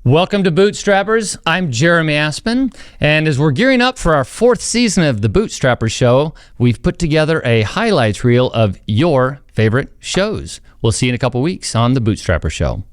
Welcome to Bootstrappers. I'm Jeremy Aspen, and as we're gearing up for our 4th season of the Bootstrappers Show, we've put together a highlights reel of your favorite shows. We'll see you in a couple weeks on the Bootstrappers Show.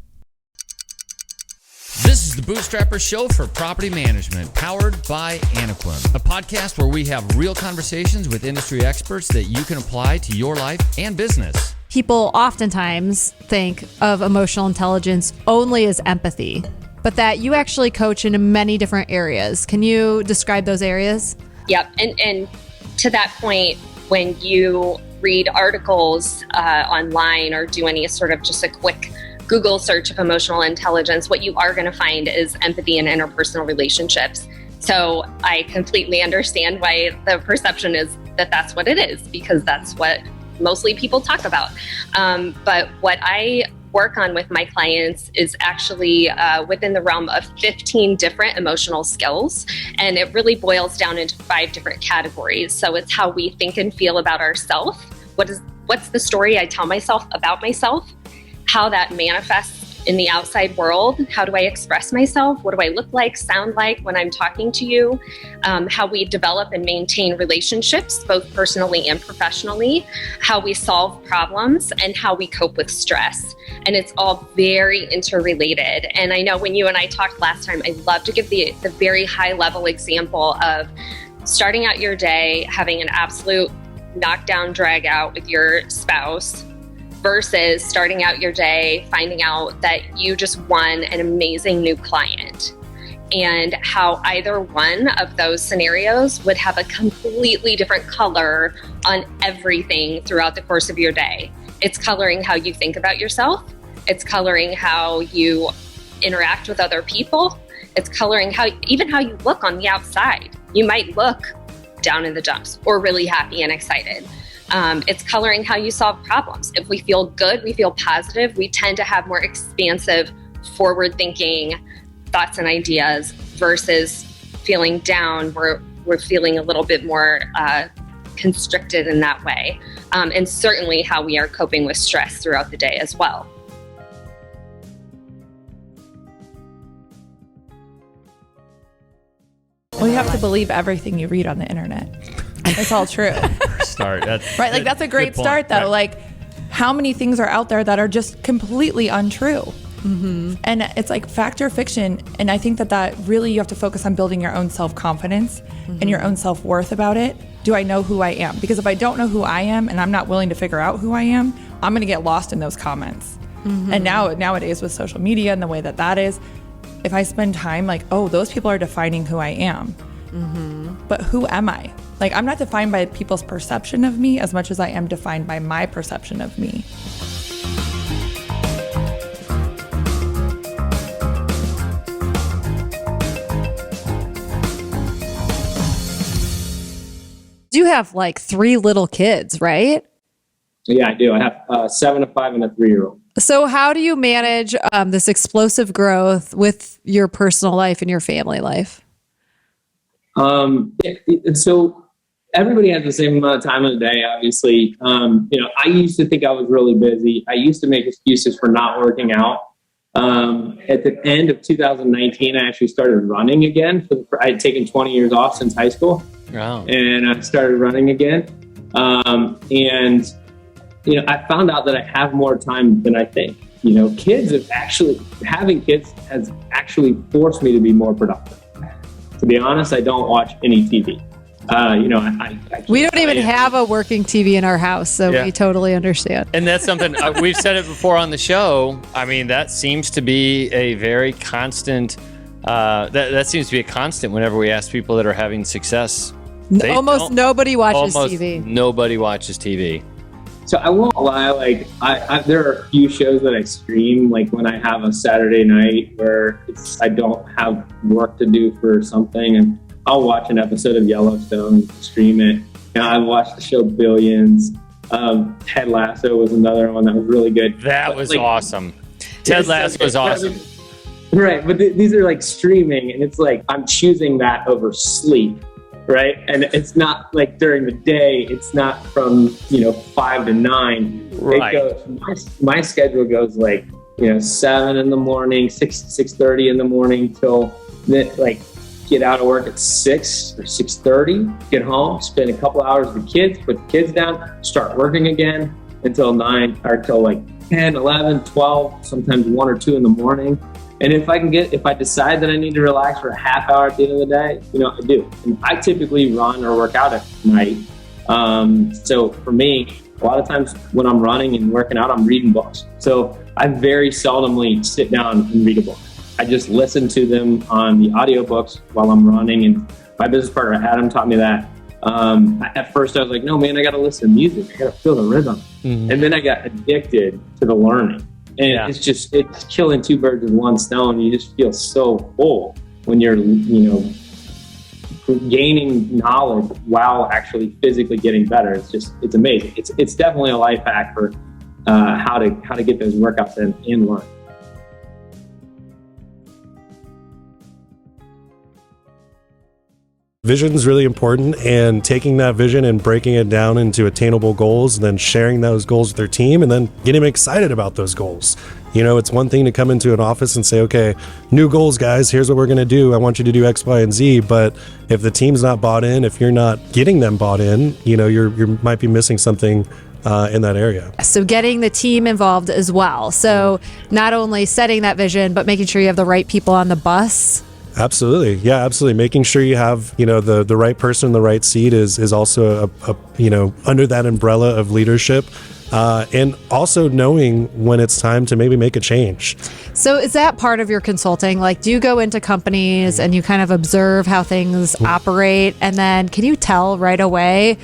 This is the Bootstrappers Show for Property Management, powered by Anequim, a podcast where we have real conversations with industry experts that you can apply to your life and business. People oftentimes think of emotional intelligence only as empathy, but that you actually coach in many different areas. Can you describe those areas? Yep. And to that point, when you read articles online or do any sort of just a quick Google search of emotional intelligence, what you are going to find is empathy and interpersonal relationships. So I completely understand why the perception is that that's what it is, because that's what mostly people talk about. But what I work on with my clients is actually within the realm of 15 different emotional skills. And it really boils down into 5 different categories. So it's how we think and feel about ourselves. What's the story I tell myself about myself? How that manifests in the outside world. How do I express myself? What do I look like, sound like when I'm talking to you? How we develop and maintain relationships, both personally and professionally. How we solve problems and how we cope with stress. And it's all very interrelated. And I know when you and I talked last time, I love to give the very high level example of starting out your day, having an absolute knockdown drag out with your spouse, versus starting out your day finding out that you just won an amazing new client, and how either one of those scenarios would have a completely different color on everything throughout the course of your day. It's coloring how you think about yourself. It's coloring how you interact with other people. It's coloring how you look on the outside. You might look down in the dumps or really happy and excited. It's coloring how you solve problems. If we feel good, we feel positive, we tend to have more expansive, forward-thinking thoughts and ideas, versus feeling down, we're feeling a little bit more constricted in that way. And certainly how we are coping with stress throughout the day as well. Well, you have to believe everything you read on the internet. It's all true. Start. Right? Like, that's a great start, though. Right. Like, how many things are out there that are just completely untrue? Mm-hmm. And it's like fact or fiction. And I think that really you have to focus on building your own self-confidence and your own self-worth about it. Do I know who I am? Because if I don't know who I am and I'm not willing to figure out who I am, I'm going to get lost in those comments. Mm-hmm. And nowadays with social media and the way that is, if I spend time like, oh, those people are defining who I am. Mm-hmm. But who am I? Like, I'm not defined by people's perception of me as much as I am defined by my perception of me. You have like 3 little kids, right? Yeah, I do. I have a 7, a 5, and a 3-year-old. So how do you manage this explosive growth with your personal life and your family life? So everybody has the same amount of time of the day, obviously. I used to think I was really busy. I used to make excuses for not working out. At the end of 2019, I actually started running again. I had taken 20 years off since high school. Wow. And I started running again. I found out that I have more time than I think. Having kids has actually forced me to be more productive. To be honest, I don't watch any TV. We don't even have a working TV in our house, so we totally understand. And that's something we've said it before on the show. I mean, that seems to be a very constant. That seems to be a constant whenever we ask people that are having success. Almost nobody watches TV. Nobody watches TV. So I won't lie, like there are a few shows that I stream, like when I have a Saturday night where I don't have work to do for something, and I'll watch an episode of Yellowstone, stream it. I watched the show Billions. Ted Lasso was another one that was really good. That was awesome. Ted Lasso was awesome. Right, but these are like streaming, and it's like I'm choosing that over sleep. Right. And it's not like during the day, it's not from, 5 to 9. Right. It goes, my schedule goes like 7 in the morning, 6:30 in the morning till like get out of work at 6 or 6:30, get home, spend a couple hours with the kids, put the kids down, start working again until 9 or till like 10, 11, 12, sometimes 1 or 2 in the morning. And if I decide that I need to relax for a half hour at the end of the day, I do. And I typically run or work out at night. So for me, a lot of times when I'm running and working out, I'm reading books. So I very seldomly sit down and read a book. I just listen to them on the audiobooks while I'm running. And my business partner, Adam, taught me that. At first I was like, no, man, I got to listen to music. I got to feel the rhythm. Mm-hmm. And then I got addicted to the learning. And it's killing 2 birds with 1 stone. You just feel so full when you're, gaining knowledge while actually physically getting better. It's amazing. It's definitely a life hack for how to get those workouts in and learn. Vision is really important, and taking that vision and breaking it down into attainable goals, and then sharing those goals with their team, and then getting them excited about those goals. It's one thing to come into an office and say, okay, new goals, guys, here's what we're going to do. I want you to do X, Y, and Z. But if the team's not bought in, if you're not getting them bought in, you might be missing something in that area. So getting the team involved as well. So not only setting that vision, but making sure you have the right people on the bus. Absolutely. Yeah, absolutely. Making sure you have, the right person in the right seat is also a under that umbrella of leadership. And also knowing when it's time to maybe make a change. So is that part of your consulting? Like, do you go into companies and you kind of observe how things operate? And then can you tell right away?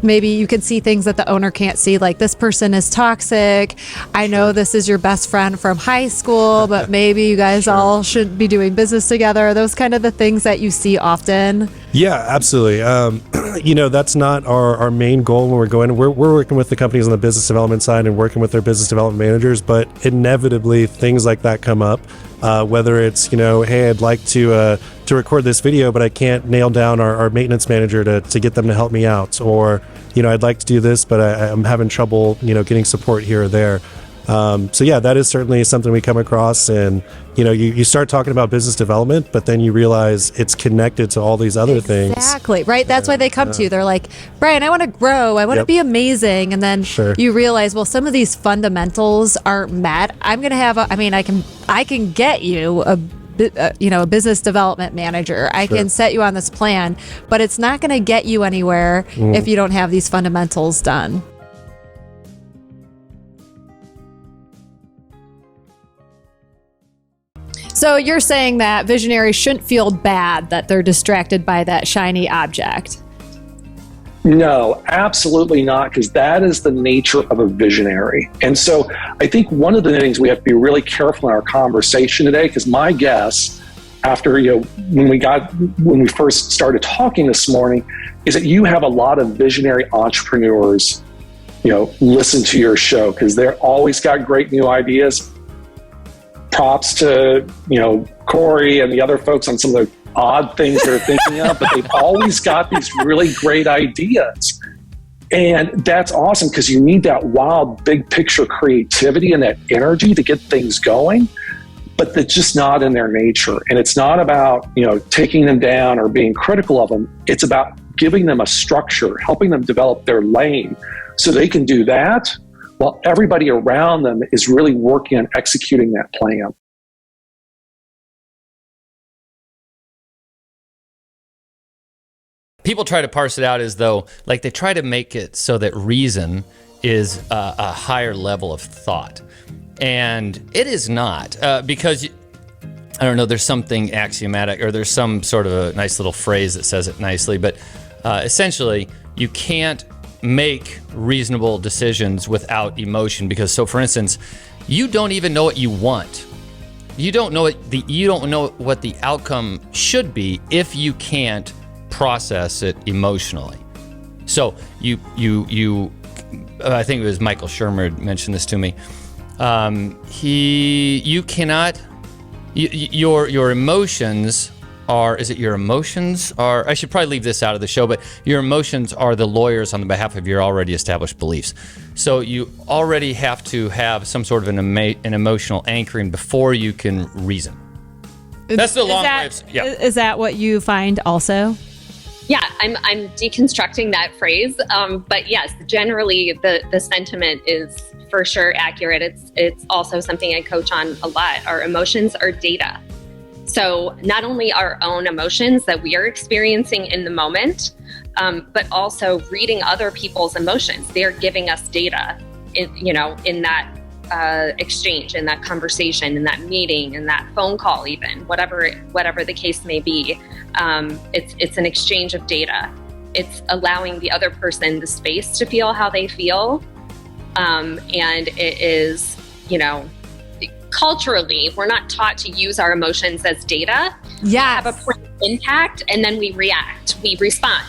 Maybe you can see things that the owner can't see, like this person is toxic. I know this is your best friend from high school, but maybe you guys all shouldn't be doing business together. Those kind of the things that you see often. Yeah, absolutely. That's not our main goal when we're going. We're working with the companies on the business development side and working with their business development managers, but inevitably things like that come up. Whether it's, hey, I'd like to record this video, but I can't nail down our maintenance manager to get them to help me out. Or, I'd like to do this, but I'm having trouble, getting support here or there. So yeah, that is certainly something we come across. And, you start talking about business development, but then you realize it's connected to all these other things. Exactly. Right. That's why they come to you. They're like, Brian, I want to grow. I want to be amazing. And then you realize, well, some of these fundamentals aren't met. I'm going to have I can get you a business development manager. I can set you on this plan, but it's not going to get you anywhere if you don't have these fundamentals done. So you're saying that visionaries shouldn't feel bad that they're distracted by that shiny object? No, absolutely not, because that is the nature of a visionary. And so I think one of the things we have to be really careful in our conversation today, because my guess after, when we first started talking this morning, is that you have a lot of visionary entrepreneurs, listen to your show because they're always got great new ideas. Props to, Corey and the other folks on some of the odd things they're thinking of, but they've always got these really great ideas. And that's awesome because you need that wild, big picture creativity and that energy to get things going, but that's just not in their nature. And it's not about, taking them down or being critical of them. It's about giving them a structure, helping them develop their lane so they can do that while everybody around them is really working on executing that plan. People try to parse it out as though, like, they try to make it so that reason is a higher level of thought. And it is not, because, I don't know, there's something axiomatic, or there's some sort of a nice little phrase that says it nicely, but essentially, you can't make reasonable decisions without emotion, because, so for instance, you don't even know what you want. You don't know what the outcome should be if you can't process it emotionally. So you I think it was Michael Shermer mentioned this to me. You cannot, your emotions is it your emotions are, I should probably leave this out of the show, but your emotions are the lawyers on the behalf of your already established beliefs. So you already have to have some sort of an emotional anchoring before you can reason. That's the long way of, yeah. Is that what you find also? Yeah, I'm deconstructing that phrase. But yes, generally the sentiment is for sure accurate. It's also something I coach on a lot. Our emotions are data. So not only our own emotions that we are experiencing in the moment, but also reading other people's emotions. They're giving us data in that exchange, in that conversation, in that meeting, in that phone call, even whatever the case may be. It's an exchange of data. It's allowing the other person the space to feel how they feel. And it is, culturally, we're not taught to use our emotions as data. Yes. We have a point of impact, and then we react, we respond,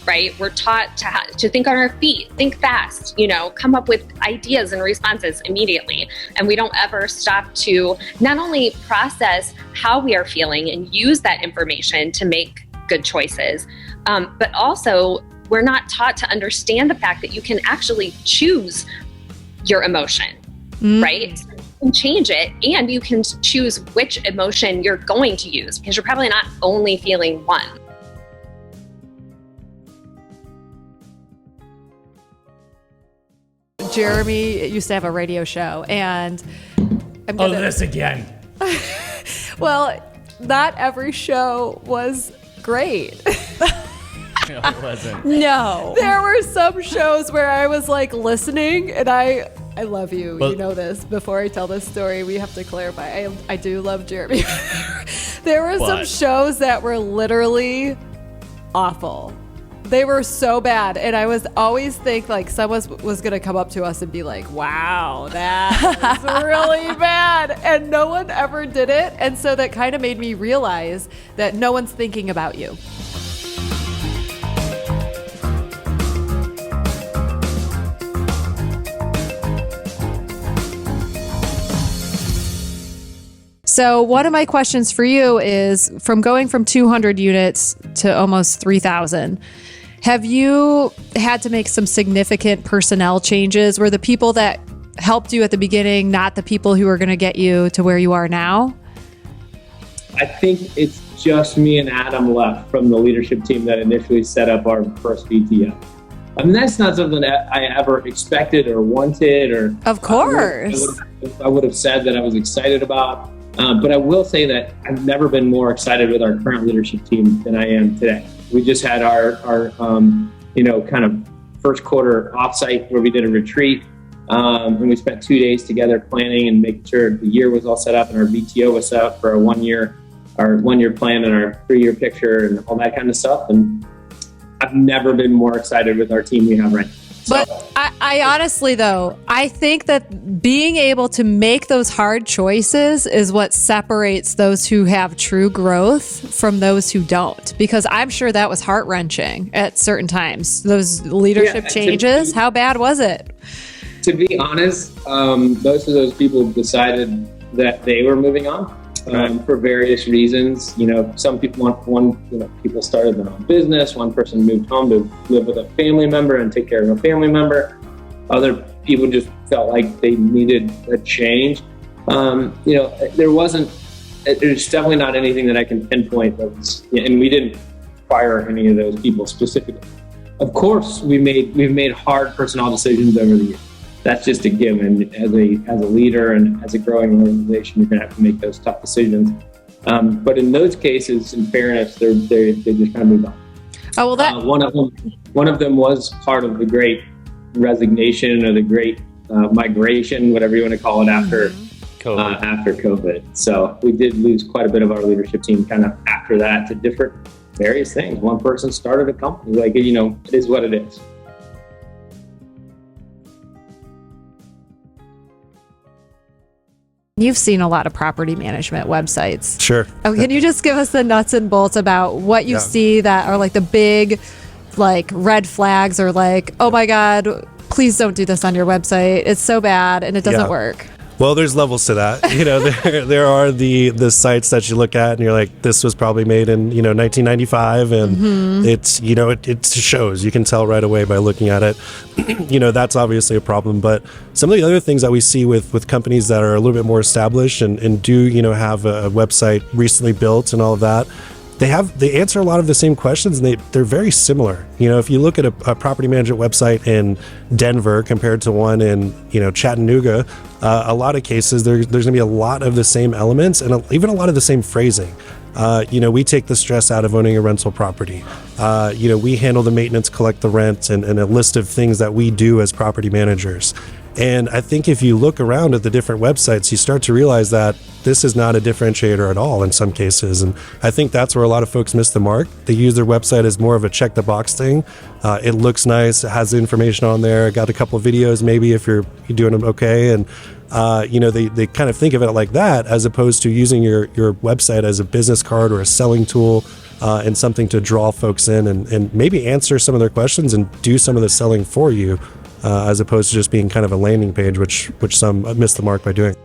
right? We're taught to think on our feet, think fast, come up with ideas and responses immediately. And we don't ever stop to not only process how we are feeling and use that information to make good choices, but also we're not taught to understand the fact that you can actually choose your emotion, right? So you can change it, and you can choose which emotion you're going to use, because you're probably not only feeling one. Jeremy used to have a radio show, and this again. Well, not every show was great. No, it wasn't. No. There were some shows where I was like listening, and I love you. Well, you know this. Before I tell this story, we have to clarify. I do love Jeremy. There were some shows that were literally awful. They were so bad, and I was always think like someone was going to come up to us and be like, wow, that was really bad, and no one ever did it. And so that kind of made me realize that no one's thinking about you. So one of my questions for you is, from going from 200 units to almost 3,000, have you had to make some significant personnel changes? Were the people that helped you at the beginning not the people who are going to get you to where you are now? I think it's just me and Adam left from the leadership team that initially set up our first VTO. I mean, that's not something that I ever expected or wanted, or Of course. I would have said that I was excited about. But I will say that I've never been more excited with our current leadership team than I am today. We just had our kind of first quarter offsite where we did a retreat, and we spent 2 days together planning and making sure the year was all set up, and our VTO was set up for our one year plan and our 3-year picture and all that kind of stuff. And I've never been more excited with our team we have right now. But I honestly, though, I think that being able to make those hard choices is what separates those who have true growth from those who don't. Because I'm sure that was heart-wrenching at certain times. Those leadership changes, how bad was it? To be honest, most of those people decided that they were moving on. For various reasons. Some people people started their own business. One person moved home to live with a family member and take care of a family member. Other people just felt like they needed a change. There's definitely not anything that I can pinpoint that was, and we didn't fire any of those people specifically. Of course, we've made hard personnel decisions over the years. That's just a given. As a leader and as a growing organization, you're going to have to make those tough decisions. But in those cases, in fairness, they just kind of moved on. Oh, well, one of them was part of the great resignation or the great migration, whatever you want to call it, after COVID. So we did lose quite a bit of our leadership team kind of after that to different various things. One person started a company. It is what it is. You've seen a lot of property management websites. Sure. Oh, can you just give us the nuts and bolts about what you see that are like the big, like, red flags, or like, oh my God, please don't do this on your website. It's so bad and it doesn't work. Well, there's levels to that. There are the sites that you look at and you're like, this was probably made in 1995, and it's it shows. You can tell right away by looking at it. That's obviously a problem. But some of the other things that we see with companies that are a little bit more established and do have a website recently built and all of that, they answer a lot of the same questions, and they're very similar. If you look at a property management website in Denver compared to one in Chattanooga, a lot of cases there's going to be a lot of the same elements and even a lot of the same phrasing. We take the stress out of owning a rental property. We handle the maintenance, collect the rent, and a list of things that we do as property managers. And I think if you look around at the different websites, you start to realize that this is not a differentiator at all in some cases. And I think that's where a lot of folks miss the mark. They use their website as more of a check the box thing. It looks nice. It has the information on there. Got a couple of videos maybe if you're doing them okay. And, they kind of think of it like that, as opposed to using your website as a business card or a selling tool and something to draw folks in and maybe answer some of their questions and do some of the selling for you. As opposed to just being kind of a landing page, which some miss the mark by doing.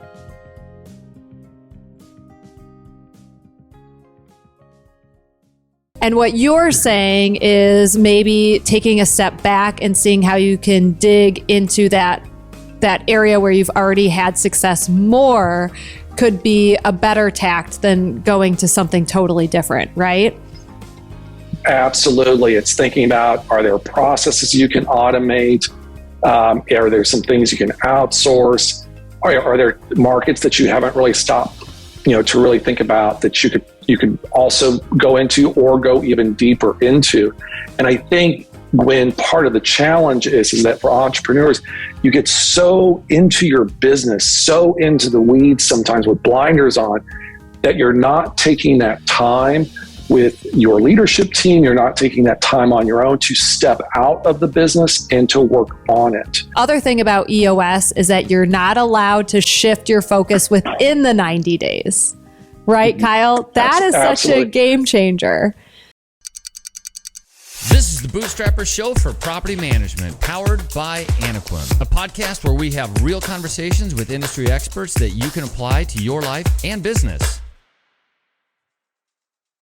And what you're saying is maybe taking a step back and seeing how you can dig into that area where you've already had success more could be a better tact than going to something totally different, right? Absolutely. It's thinking about, are there processes you can automate? Are there some things you can outsource? Are there markets that you haven't really stopped, to really think about that you could also go into or go even deeper into? And I think when part of the challenge is that for entrepreneurs, you get so into your business, so into the weeds sometimes with blinders on, that you're not taking that time with your leadership team. You're not taking that time on your own to step out of the business and to work on it. Other thing about EOS is that you're not allowed to shift your focus within the 90 days. Right, Kyle? That is such a game changer. This is the Bootstrappers Show for Property Management, powered by Anequim, a podcast where we have real conversations with industry experts that you can apply to your life and business.